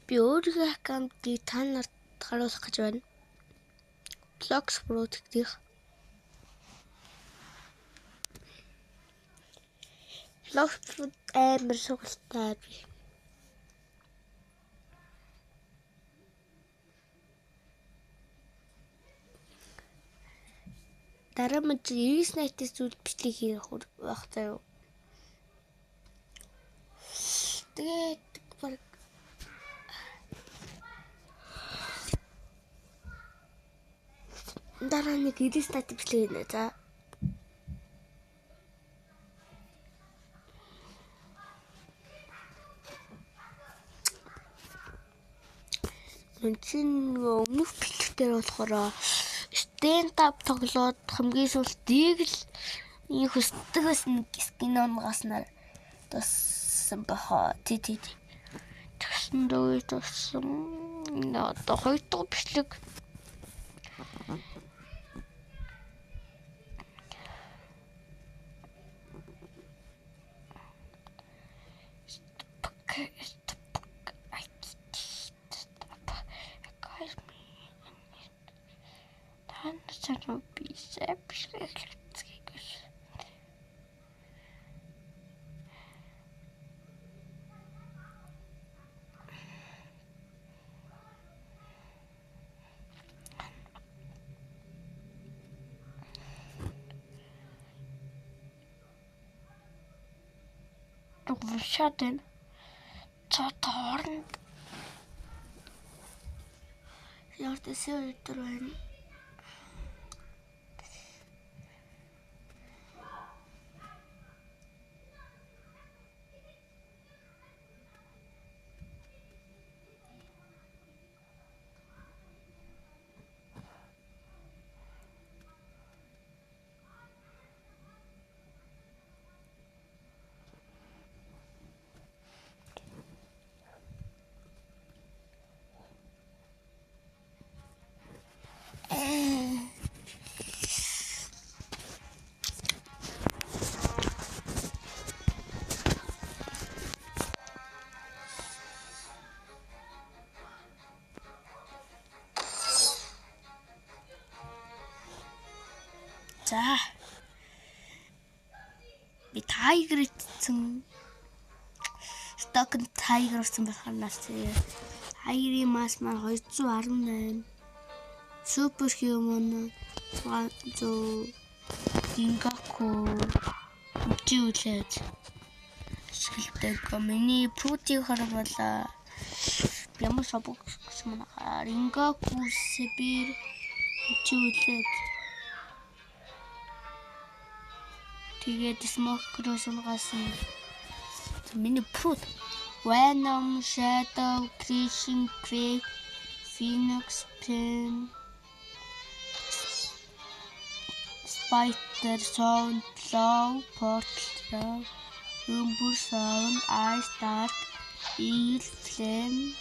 Би өөрийнхөө аккаунтыг та нарт харуулах гэж байна. Blox Pro-ийн Blox Pro амар сугалтай би. Дараа нь 99 найт-ээс зүйл бичлэг хийх байх заяа. Тэгээд баг дараа нэг 99 найт бичлэг хийнэ. За. Өмнөх бичлэгтэр болохоор stand-up тоглоод хамгийн сүүлдийг л ийм хөстөгөөс нэг скин онгоосноор туссан бахаа. Тэгсэн дөө туссан. Одоо хоёр дахь бичлэг. Чамд бисээ бичлэг хийгээс. Шатен цаторн яартэсээ өдрөн за би тайгер гэсэн стокн тайгер гэсэн болохоор тайгерийн мас маань 218 супер хьюман 100 Gingaku жиулээд шилдэг миний прути харвала ямар шабук гэсэн Gingaku Сибир жиулээд тэгээд смокрос унгасан миний прут Venom Shadow Crashing Quake Phoenix Pen Spider Sound Low Portal Umber Sound Ice Dark Eagle Flame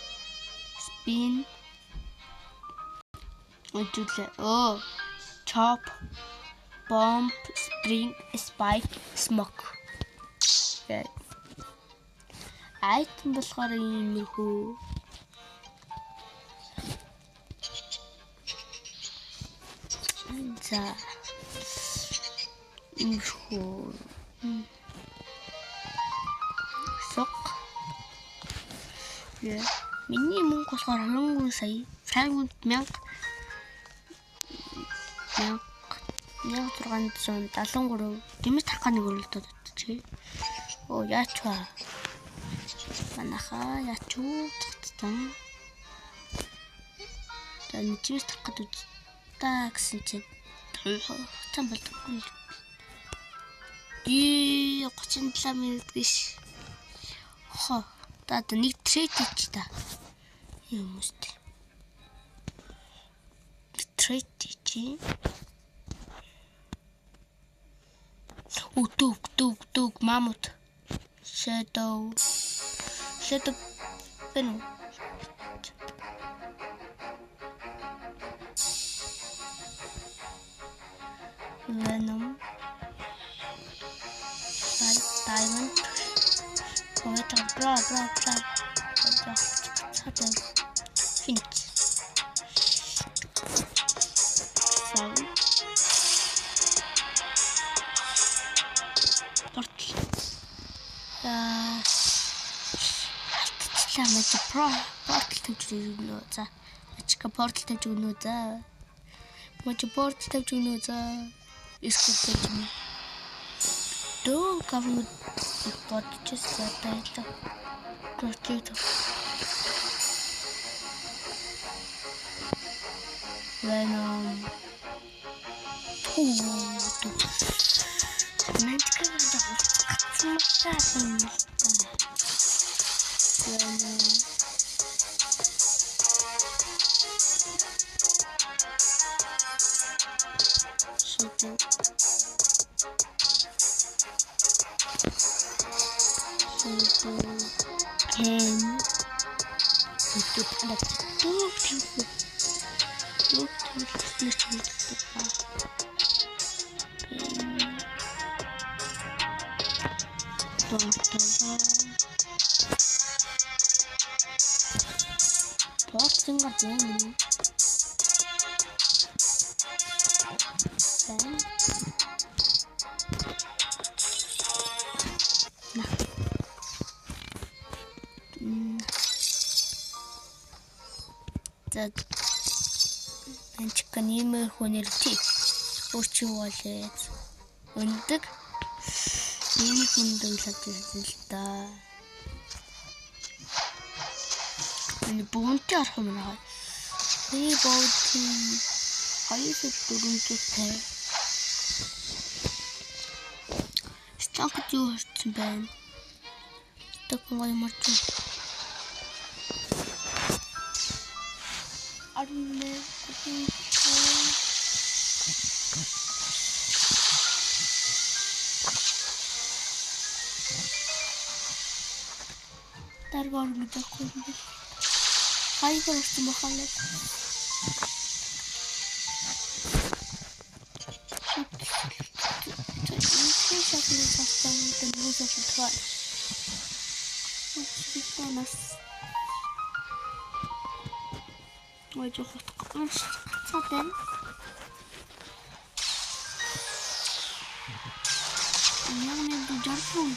Spin Chop Bomb Spring Spike Smoke Item болохоор юм хөө за юм хөө сок миний мөнгө болохоор 20 сая фрагмент 1673 гэмэс таханы өрөлдөд чи оо яачва манаха яачуу цацсан тань чивс тахад та гэсэн чи цан болдоггүй 37 минут гэж хоо та нэг трейд хийч та юм үстэй трейд чи Тук мамут Shadow Venom Diamond Bra цаатай финч. Портал. Мэж портал тавьж өгнө. За. Ачка портал тавьж өгнө. За. Мэж портал тавьж өгнө. За. Искэт тавьж өгнө. Дөө гавны бодчихс ятай та. Прочито. Venom. Анчка нэмэр хүнэрти өөрчив болээд өндөг миний хүндэглэж байсан л да. Энэ бүүнти арах юм аа. Миний бүүнти 2-4-тэй. Стакт юу хийсэн бэ? Стак гоё марч. Армэ Таргор мэдээгүй. Хайгор ч махалаа. Ой, жоо цаатан. Яагаад би жаргал юм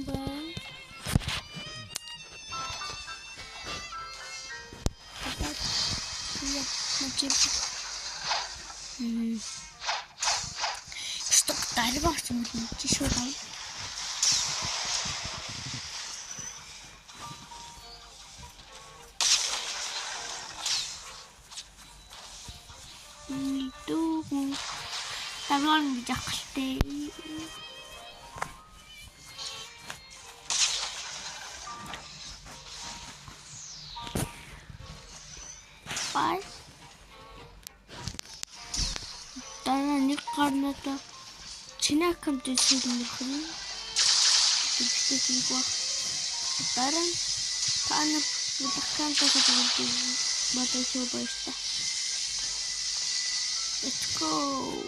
бэ? Что дальше еще там? Таван жахалтай. Бай. Дараа нэг гарнаа чинакам дэсэлнэх юм. Тэгтээ гоо. Дараа таана будахкантай гэдэг математик баяртай. Let's go.